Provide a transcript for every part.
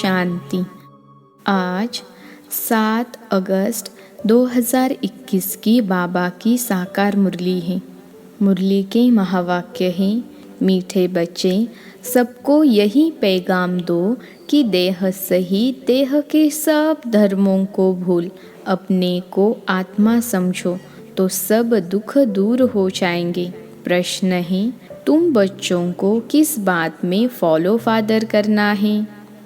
शांति। आज 7 अगस्त 2021 की बाबा की साकार मुरली है। मुरली के महावाक्य हैं, मीठे बच्चे, सबको यही पैगाम दो कि देह सहित देह के सब धर्मों को भूल अपने को आत्मा समझो तो सब दुख दूर हो जाएंगे। प्रश्न है, तुम बच्चों को किस बात में फॉलो फादर करना है?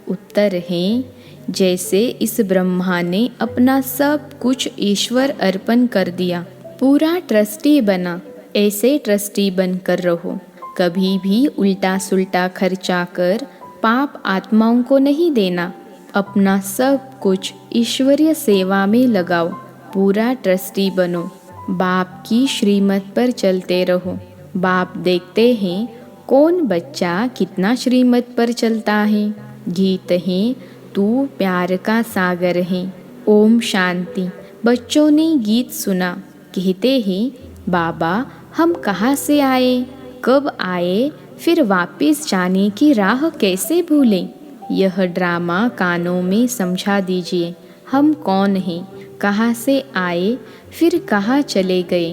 उत्तर है, जैसे इस ब्रह्मा ने अपना सब कुछ ईश्वर अर्पण कर दिया, पूरा ट्रस्टी बना, ऐसे ट्रस्टी बनकर रहो। कभी भी उल्टा सुल्टा खर्चा कर पाप आत्माओं को नहीं देना। अपना सब कुछ ईश्वरीय सेवा में लगाओ, पूरा ट्रस्टी बनो। बाप की श्रीमत पर चलते रहो। बाप देखते हैं कौन बच्चा कितना श्रीमत पर चलता है। गीत है, तू प्यार का सागर है। ओम शांति। बच्चों ने गीत सुना, कहते हैं, बाबा हम कहाँ से आए, कब आए, फिर वापस जाने की राह कैसे भूलें? यह ड्रामा कानों में समझा दीजिए। हम कौन हैं, कहाँ से आए, फिर कहाँ चले गए?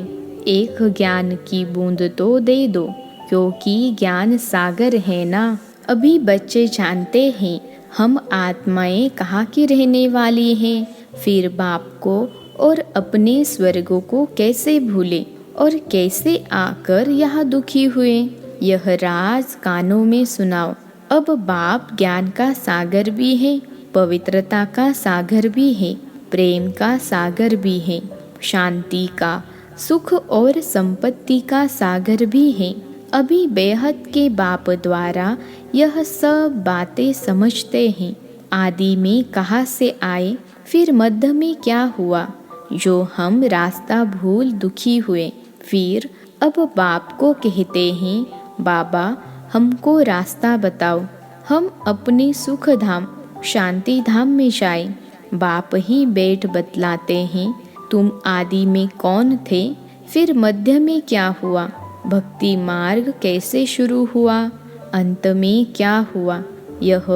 एक ज्ञान की बूंद तो दे दो, क्योंकि ज्ञान सागर है ना। अभी बच्चे जानते हैं हम आत्माएं कहाँ की रहने वाली हैं, फिर बाप को और अपने स्वर्ग को कैसे भूले और कैसे आकर यहाँ दुखी हुए। यह राज कानों में सुनाओ। अब बाप ज्ञान का सागर भी है, पवित्रता का सागर भी है, प्रेम का सागर भी है, शांति का, सुख और संपत्ति का सागर भी है। अभी बेहद के बाप द्वारा यह सब बातें समझते हैं। आदि में कहाँ से आए, फिर मध्य में क्या हुआ, जो हम रास्ता भूल दुखी हुए। फिर अब बाप को कहते हैं, बाबा हमको रास्ता बताओ, हम अपने सुख धाम शांति धाम में जाए। बाप ही बैठ बतलाते हैं, तुम आदि में कौन थे, फिर मध्य में क्या हुआ, भक्ति मार्ग कैसे शुरू हुआ, अंत में क्या हुआ। यह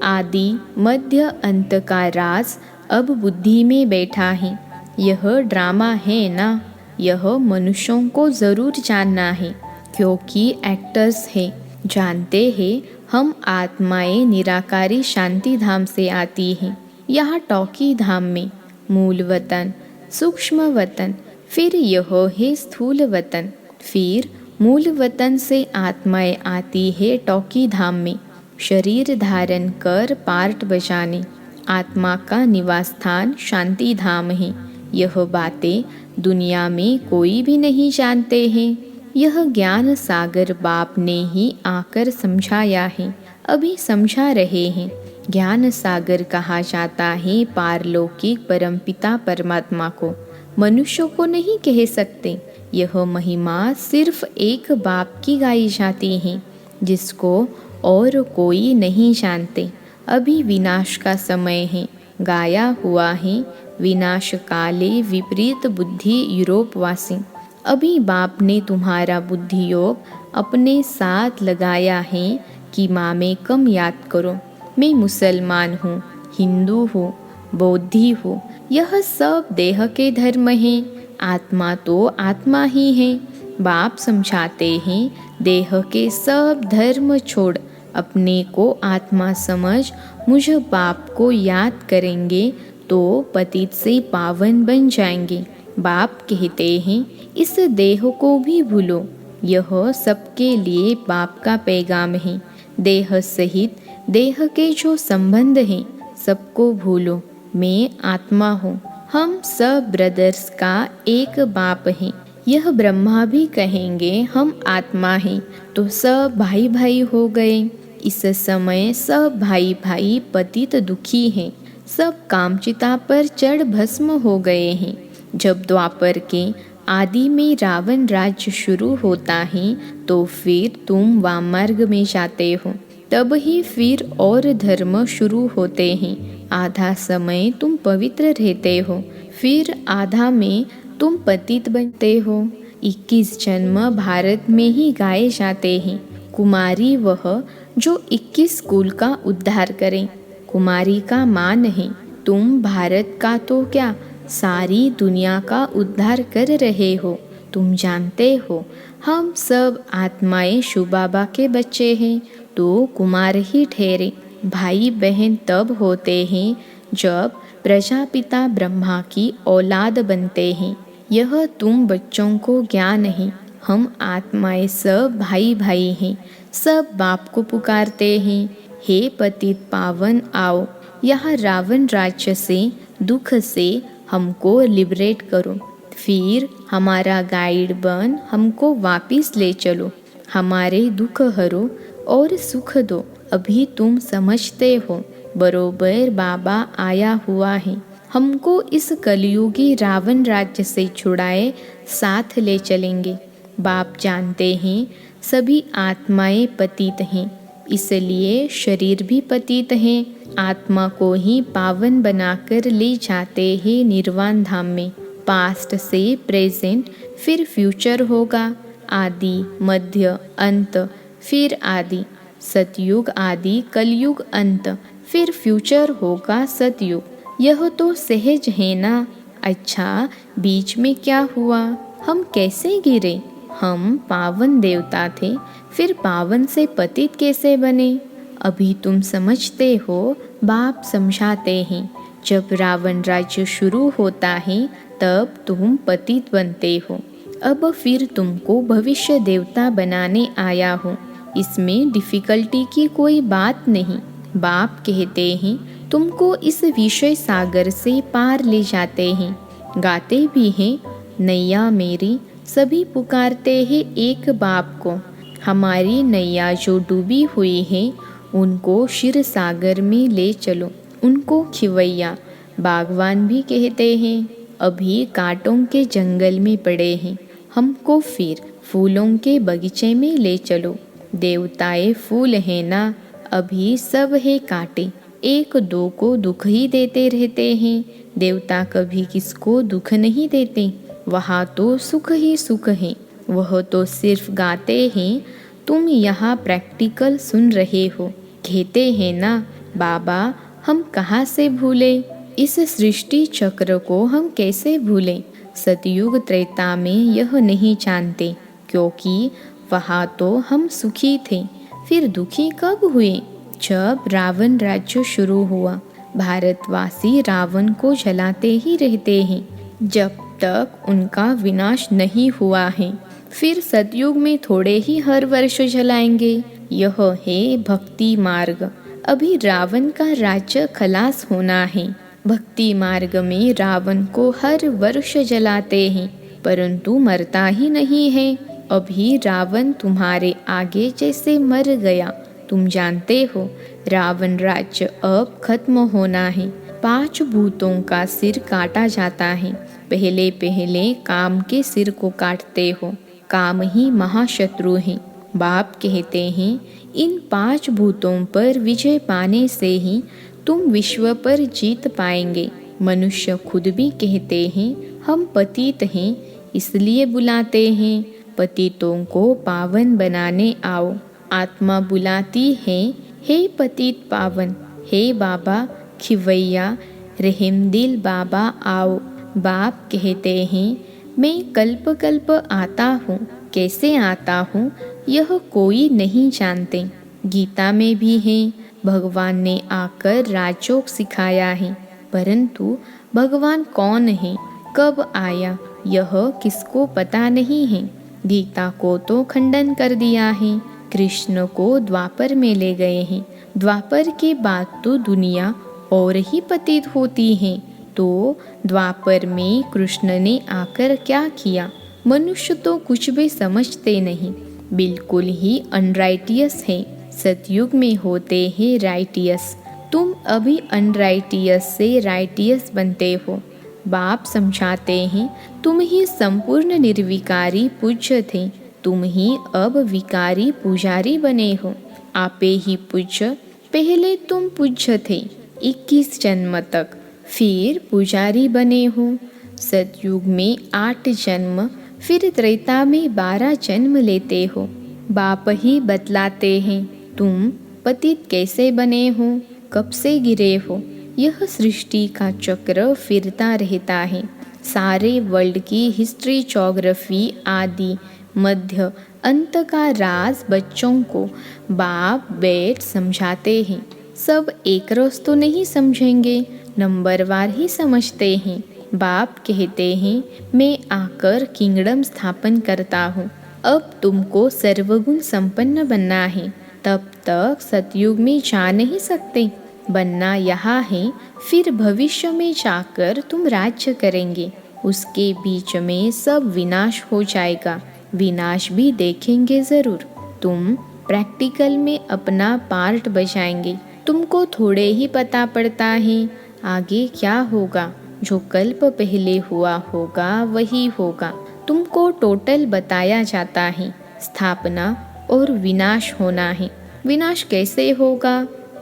आदि मध्य अंत का राज अब बुद्धि में बैठा है। यह ड्रामा है ना, यह मनुष्यों को ज़रूर जानना है, क्योंकि एक्टर्स हैं। जानते हैं हम आत्माएं निराकारी शांति धाम से आती हैं। यहाँ टॉकी धाम में मूल वतन, सूक्ष्म वतन, फिर यह है स्थूल वतन। फिर मूल वतन से आत्माएं आती है टॉकी धाम में, शरीर धारण कर पार्ट बजाने। आत्मा का निवास स्थान शांति धाम है। यह बातें दुनिया में कोई भी नहीं जानते हैं। यह ज्ञान सागर बाप ने ही आकर समझाया है, अभी समझा रहे हैं। ज्ञान सागर कहा जाता है पारलौकिक परमपिता परमात्मा को, मनुष्यों को नहीं कह सकते। यह महिमा सिर्फ एक बाप की गाई जाती है, जिसको और कोई नहीं जानते। अभी विनाश का समय है, गाया हुआ है, विनाश काले विपरीत बुद्धि यूरोपवासी। अभी बाप ने तुम्हारा बुद्धि योग अपने साथ लगाया है कि माँ में कम याद करो, मैं मुसलमान हूँ, हिंदू हूँ, बौद्धि हूँ। यह सब देह के धर्म हैं, आत्मा तो आत्मा ही है। बाप समझाते हैं, देह के सब धर्म छोड़ अपने को आत्मा समझ मुझ बाप को याद करेंगे तो पतित से पावन बन जाएंगे। बाप कहते हैं, इस देह को भी भूलो। यह सबके लिए बाप का पैगाम है। देह सहित देह के जो संबंध हैं सबको भूलो। मैं आत्मा हूँ, हम सब ब्रदर्स का एक बाप हैं। यह ब्रह्मा भी कहेंगे हम आत्मा हैं, तो सब भाई भाई हो गए। इस समय सब भाई भाई पतित दुखी हैं, सब कामचिता पर चढ़ भस्म हो गए हैं। जब द्वापर के आदि में रावण राज्य शुरू होता है तो फिर तुम वामार्ग में जाते हो, तब ही फिर और धर्म शुरू होते हैं। आधा समय तुम पवित्र रहते हो, फिर आधा में तुम पतित बनते हो। 21 जन्म भारत में ही गाए जाते हैं। कुमारी वह जो 21 कुल का उद्धार करें। कुमारी का मान है। तुम भारत का तो क्या, सारी दुनिया का उद्धार कर रहे हो। तुम जानते हो हम सब आत्माएं शिव बाबा के बच्चे हैं, तो कुमार ही ठहरे। भाई बहन तब होते हैं जब प्रजापिता ब्रह्मा की औलाद बनते हैं। यह तुम बच्चों को ज्ञान है। हम आत्माएं सब भाई भाई हैं, सब बाप को पुकारते हैं, हे पतित पावन आओ, यहाँ रावण राज्य से, दुख से हमको लिबरेट करो। फिर हमारा गाइड बन हमको वापिस ले चलो, हमारे दुख हरो और सुख दो। अभी तुम समझते हो बरोबर बाबा आया हुआ है, हमको इस कलयुगी रावण राज्य से छुड़ाए साथ ले चलेंगे। बाप जानते हैं सभी आत्माएं पतित हैं, इसलिए शरीर भी पतित हैं। आत्मा को ही पावन बनाकर ले जाते हैं निर्वाण धाम में। पास्ट से प्रेजेंट, फिर फ्यूचर होगा, आदि मध्य अंत, फिर आदि सतयुग, आदि कलयुग, अंत, फिर फ्यूचर होगा सतयुग। यह तो सहज है ना। अच्छा, बीच में क्या हुआ, हम कैसे गिरे? हम पावन देवता थे, फिर पावन से पतित कैसे बने? अभी तुम समझते हो, बाप समझाते हैं। जब रावण राज्य शुरू होता है तब तुम पतित बनते हो। अब फिर तुमको भविष्य देवता बनाने आया हूँ, इसमें डिफ़िकल्टी की कोई बात नहीं। बाप कहते हैं तुमको इस विषय सागर से पार ले जाते हैं। गाते भी हैं, नैया मेरी, सभी पुकारते हैं एक बाप को। हमारी नैया जो डूबी हुई है उनको क्षीर सागर में ले चलो। उनको खिवैया बागवान भी कहते हैं। अभी कांटों के जंगल में पड़े हैं, हमको फिर फूलों के बगीचे में ले चलो। देवताएं फूल हैं ना, अभी सब है कांटे, एक दो को दुख ही देते रहते हैं। देवता कभी किसको दुख नहीं देते, वहाँ तो सुख ही सुख है। वह तो सिर्फ गाते हैं, तुम यहाँ प्रैक्टिकल सुन रहे हो। कहते हैं ना बाबा हम कहाँ से भूले, इस सृष्टि चक्र को हम कैसे भूलें। सतयुग त्रेता में यह नहीं जानते, क्योंकि वहाँ तो हम सुखी थे। फिर दुखी कब हुए? जब रावण राज्य शुरू हुआ। भारतवासी रावण को जलाते ही रहते हैं जब तक उनका विनाश नहीं हुआ है। फिर सतयुग में थोड़े ही हर वर्ष जलाएंगे। यह है भक्ति मार्ग। अभी रावण का राज्य खलास होना है। भक्ति मार्ग में रावण को हर वर्ष जलाते हैं, परंतु मरता ही नहीं है। अभी रावण तुम्हारे आगे जैसे मर गया। तुम जानते हो रावण राज्य अब खत्म होना है। 5 भूतों का सिर काटा जाता है। पहले पहले काम के सिर को काटते हो। काम ही महाशत्रु है। बाप कहते हैं इन 5 भूतों पर विजय पाने से ही तुम विश्व पर जीत पाएंगे। मनुष्य खुद भी कहते हैं हम पतित हैं, इसलिए बुलाते हैं पतितों को पावन बनाने आओ। आत्मा बुलाती है, हे पतित पावन, हे बाबा खिवैया, रहमदिल बाबा आओ। बाप कहते हैं मैं कल्प कल्प आता हूँ। कैसे आता हूँ यह कोई नहीं जानते। गीता में भी है, भगवान ने आकर राजयोग सिखाया है, परंतु भगवान कौन है, कब आया, यह किसको पता नहीं है। गीता को तो खंडन कर दिया है। कृष्ण को द्वापर में ले गए हैं। द्वापर के बाद तो दुनिया और ही पतित होती है। तो द्वापर में कृष्ण ने आकर क्या किया? मनुष्य तो कुछ भी समझते नहीं, बिल्कुल ही अनराइटियस है। सतयुग में होते हैं राइटियस। तुम अभी अनराइटियस से राइटियस बनते हो। बाप समझाते हैं तुम ही संपूर्ण निर्विकारी पूज्य थे, तुम ही अब विकारी पुजारी बने हो। आपे ही पूज्य, पहले तुम पूज्य थे 21 जन्म तक, फिर पुजारी बने हो। सतयुग में 8 जन्म, फिर त्रेता में 12 जन्म लेते हो। बाप ही बतलाते हैं तुम पतित कैसे बने हो। कब से गिरे हो? यह सृष्टि का चक्र फिरता रहता है। सारे वर्ल्ड की हिस्ट्री, ज्योग्राफी आदि मध्य अंत का राज बच्चों को बाप बैठ समझाते हैं। सब एक रोज तो नहीं समझेंगे, नंबरवार ही समझते हैं। बाप कहते हैं, मैं आकर किंगडम स्थापन करता हूँ। अब तुमको सर्वगुण संपन्न बनना है। तब तक सतयुग में जा नहीं सकते। बनना यहाँ है, फिर भविष्य में जाकर तुम राज्य करेंगे। उसके बीच में सब विनाश हो जाएगा। विनाश भी देखेंगे जरूर। तुम प्रैक्टिकल में अपना पार्ट बजाएंगे। तुमको थोड़े ही पता पड़ता है आगे क्या होगा। जो कल्प पहले हुआ होगा वही होगा। तुमको टोटल बताया जाता है। स्थापना और विनाश होना है। विनाश कैसे होगा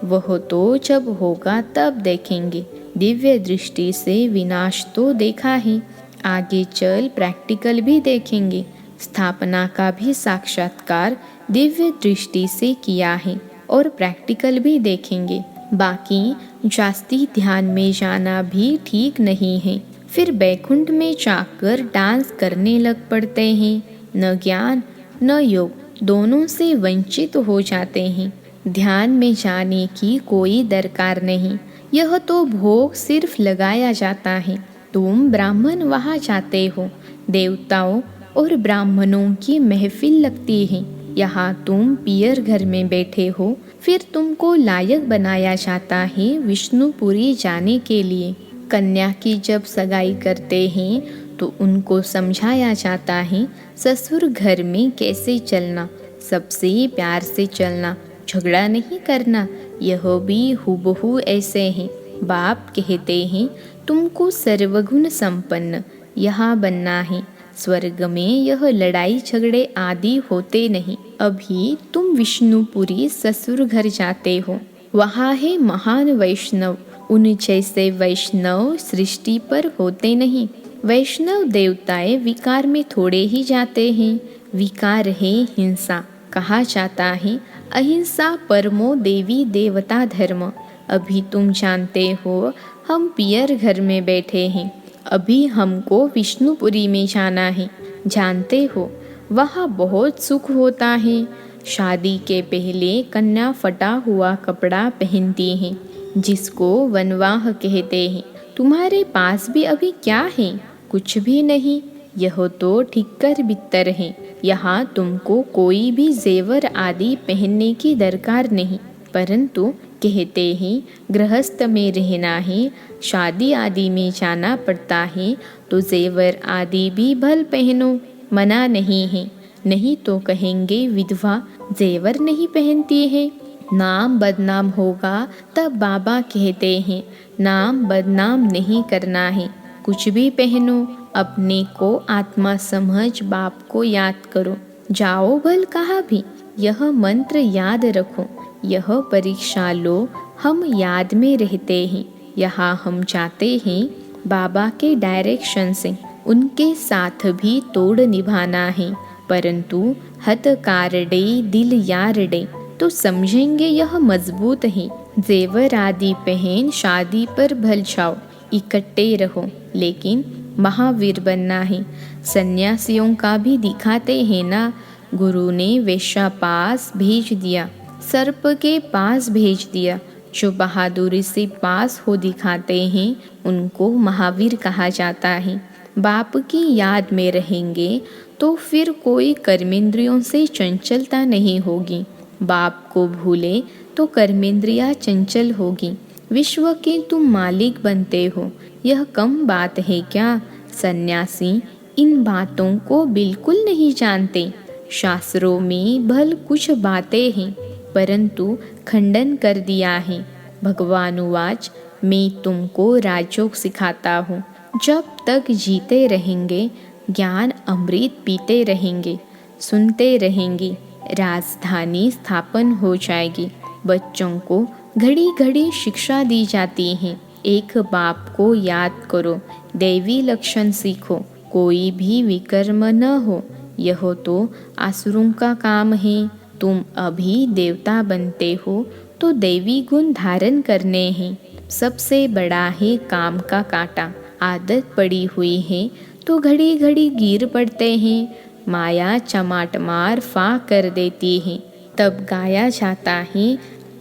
वह तो जब होगा तब देखेंगे। दिव्य दृष्टि से विनाश तो देखा है, आगे चल प्रैक्टिकल भी देखेंगे। स्थापना का भी साक्षात्कार दिव्य दृष्टि से किया है और प्रैक्टिकल भी देखेंगे। बाकी जास्ती ध्यान में जाना भी ठीक नहीं है। फिर बैकुंठ में जाकर डांस करने लग पड़ते हैं। न ज्ञान न योग, दोनों से वंचित हो जाते हैं। ध्यान में जाने की कोई दरकार नहीं। यह तो भोग सिर्फ लगाया जाता है। तुम ब्राह्मण वहाँ जाते हो, देवताओं और ब्राह्मणों की महफिल लगती है। यहाँ तुम पियर घर में बैठे हो। फिर तुमको लायक बनाया जाता है विष्णुपुरी जाने के लिए। कन्या की जब सगाई करते हैं तो उनको समझाया जाता है ससुर घर में कैसे चलना, सबसे प्यार से चलना, झगड़ा नहीं करना। यह भी हूबहू ऐसे हैं। बाप कहते हैं तुमको सर्वगुण संपन्न यहाँ बनना है। स्वर्ग में यह लड़ाई झगड़े आदि होते नहीं। अभी तुम विष्णुपुरी ससुर घर जाते हो, वहाँ है महान वैष्णव। उन जैसे वैष्णव सृष्टि पर होते नहीं। वैष्णव देवताएं विकार में थोड़े ही जाते हैं। विकार है हिंसा। कहा जाता है अहिंसा परमो देवी देवता धर्म। अभी तुम जानते हो हम पियर घर में बैठे हैं। अभी हमको विष्णुपुरी में जाना है। जानते हो वहाँ बहुत सुख होता है। शादी के पहले कन्या फटा हुआ कपड़ा पहनती है, जिसको वनवाह कहते हैं। तुम्हारे पास भी अभी क्या है? कुछ भी नहीं। यह तो ठिक्कर बित्तर है। यहाँ तुमको कोई भी जेवर आदि पहनने की दरकार नहीं। परंतु कहते हैं गृहस्थ में रहना है, शादी आदि में जाना पड़ता है तो जेवर आदि भी भल पहनो, मना नहीं है। नहीं तो कहेंगे विधवा जेवर नहीं पहनती है, नाम बदनाम होगा। तब बाबा कहते हैं नाम बदनाम नहीं करना है, कुछ भी पहनो। अपने को आत्मा समझ बाप को याद करो। जाओ भल कहाँ भी, यह मंत्र याद रखो। यह परीक्षा लो, हम याद में रहते हैं। यहाँ हम जाते हैं बाबा के डायरेक्शन से। उनके साथ भी तोड़ निभाना है। परंतु हतकारडे दिल यारडे तो समझेंगे यह मजबूत है। जेवर आदि पहन शादी पर भल जाओ, इकट्ठे रहो, लेकिन महावीर बनना है। सन्यासियों का भी दिखाते हैं ना। गुरु ने वेश्या पास भेज दिया, सर्प के पास भेज दिया। जो बहादुरी से पास हो दिखाते हैं उनको महावीर कहा जाता है। बाप की याद में रहेंगे तो फिर कोई कर्मेंद्रियों से चंचलता नहीं होगी। बाप को भूले तो कर्मेंद्रियाँ चंचल होगी। विश्व के तुम मालिक बनते हो, यह कम बात है क्या? सन्यासी इन बातों को बिल्कुल नहीं जानते। शास्त्रों में भल कुछ बातें हैं, परंतु खंडन कर दिया है। भगवानुवाच मैं तुमको राजयोग सिखाता हूँ। जब तक जीते रहेंगे ज्ञान अमृत पीते रहेंगे, सुनते रहेंगे, राजधानी स्थापन हो जाएगी। बच्चों को घड़ी घड़ी शिक्षा दी जाती है। एक बाप को याद करो, दैवी लक्षण सीखो, कोई भी विकर्म न हो। यह तो आसुरों का काम है। तुम अभी देवता बनते हो तो दैवी गुण धारण करने हैं। सबसे बड़ा है काम का कांटा, आदत पड़ी हुई है तो घड़ी घड़ी गिर पड़ते हैं। माया चमाट मार फा कर देती है। तब गाया जाता है,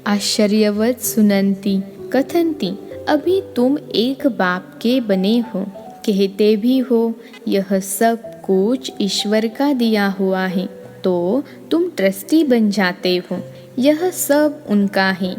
आश्चर्यवत सुनंती कथनती, अभी तुम एक बाप के बने हो, कहते भी हो यह सब कुछ ईश्वर का दिया हुआ है, तो तुम ट्रस्टी बन जाते हो। यह सब उनका है,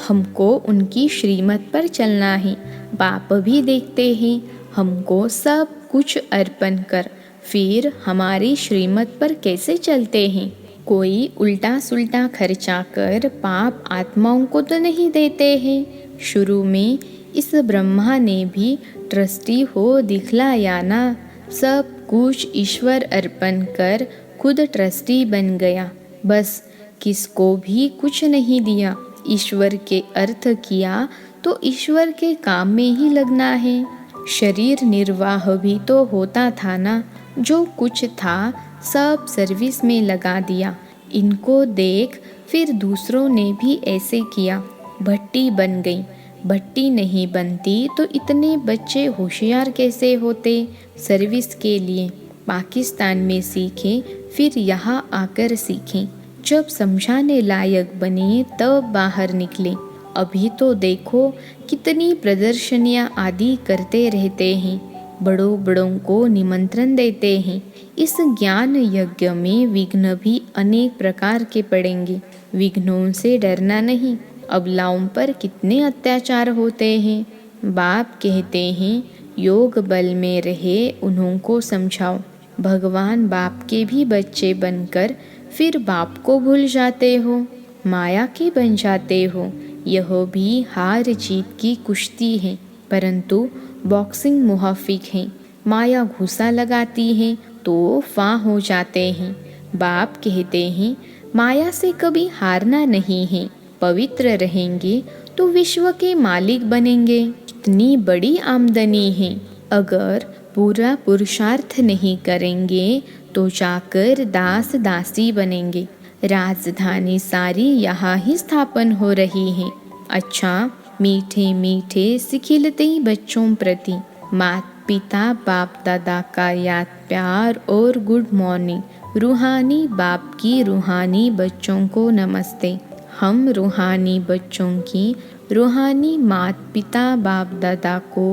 हमको उनकी श्रीमत पर चलना है। बाप भी देखते हैं हमको सब कुछ अर्पण कर फिर हमारी श्रीमत पर कैसे चलते हैं। कोई उल्टा सुल्टा खर्चा कर पाप आत्माओं को तो नहीं देते हैं। शुरू में इस ब्रह्मा ने भी ट्रस्टी हो दिखलाया ना। सब कुछ ईश्वर अर्पण कर खुद ट्रस्टी बन गया। बस किसको भी कुछ नहीं दिया। ईश्वर के अर्थ किया तो ईश्वर के काम में ही लगना है। शरीर निर्वाह भी तो होता था ना। जो कुछ था सब सर्विस में लगा दिया। इनको देख फिर दूसरों ने भी ऐसे किया। भट्टी बन गई। भट्टी नहीं बनती तो इतने बच्चे होशियार कैसे होते। सर्विस के लिए पाकिस्तान में सीखे, फिर यहाँ आकर सीखें। जब समझाने लायक बने तब बाहर निकले। अभी तो देखो कितनी प्रदर्शनियाँ आदि करते रहते हैं। बड़ों बड़ों को निमंत्रण देते हैं। इस ज्ञान यज्ञ में विघ्न भी अनेक प्रकार के पड़ेंगे। विघ्नों से डरना नहीं। अबलाओं पर कितने अत्याचार होते हैं। बाप कहते हैं योग बल में रहे उन्हों को समझाओ। भगवान बाप के भी बच्चे बनकर फिर बाप को भूल जाते हो, माया के बन जाते हो। यह भी हार जीत की कुश्ती है, परंतु बॉक्सिंग मुहाफिक है। माया घुसा लगाती है तो फां हो जाते हैं। बाप कहते हैं माया से कभी हारना नहीं है। पवित्र रहेंगे तो विश्व के मालिक बनेंगे। कितनी बड़ी आमदनी है। अगर पूरा पुरुषार्थ नहीं करेंगे तो जाकर दास दासी बनेंगे। राजधानी सारी यहाँ ही स्थापन हो रही है। अच्छा, मीठे मीठे सिखिलते बच्चों प्रति माता पिता बाप दादा का याद प्यार और गुड मॉर्निंग। रूहानी बाप की रूहानी बच्चों को नमस्ते। हम रूहानी बच्चों की रूहानी माता पिता बाप दादा को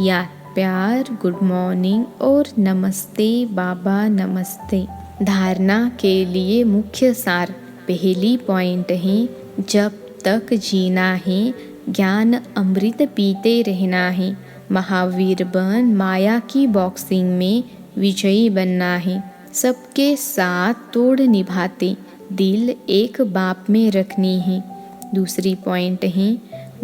याद प्यार, गुड मॉर्निंग और नमस्ते बाबा नमस्ते। धारणा के लिए मुख्य सार। पहली पॉइंट है, जब तक जीना है ज्ञान अमृत पीते रहना है। महावीर बन माया की बॉक्सिंग में विजयी बनना है। सबके साथ तोड़ निभाते दिल एक बाप में रखनी है। दूसरी पॉइंट है,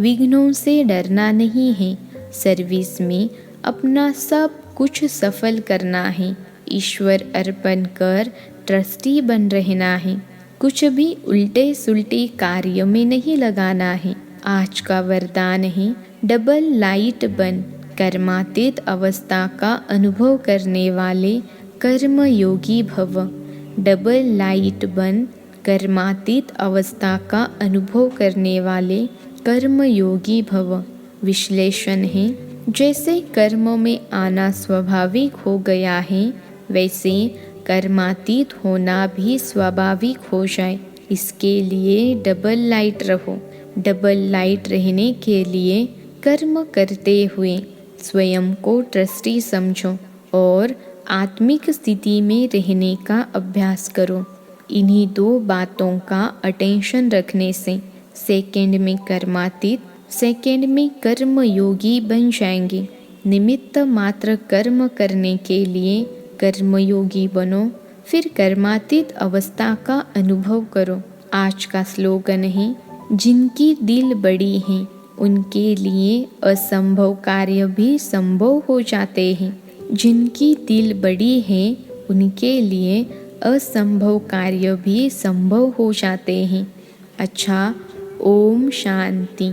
विघ्नों से डरना नहीं है। सर्विस में अपना सब कुछ सफल करना है। ईश्वर अर्पण कर ट्रस्टी बन रहना है। कुछ भी उल्टे सुल्टे कार्य में नहीं लगाना है। आज का वरदान है, डबल लाइट बन कर्मातीत अवस्था का अनुभव करने वाले कर्म योगी भव। डबल लाइट बन कर्मातीत अवस्था का अनुभव करने वाले कर्म योगी भव। विश्लेषण है, जैसे कर्म में आना स्वाभाविक हो गया है, वैसे कर्मातीत होना भी स्वाभाविक हो जाए। इसके लिए डबल लाइट रहो। डबल लाइट रहने के लिए कर्म करते हुए स्वयं को ट्रस्टी समझो और आत्मिक स्थिति में रहने का अभ्यास करो। इन्हीं दो बातों का अटेंशन रखने से सेकंड में कर्मातीत, सेकंड में कर्म योगी बन जाएंगे। निमित्त मात्र कर्म करने के लिए कर्मयोगी बनो, फिर कर्मातीत अवस्था का अनुभव करो। आज का स्लोगन है, जिनकी दिल बड़ी है उनके लिए असंभव कार्य भी संभव हो जाते हैं। जिनकी दिल बड़ी है उनके लिए असंभव कार्य भी संभव हो जाते हैं। अच्छा, ओम शांति।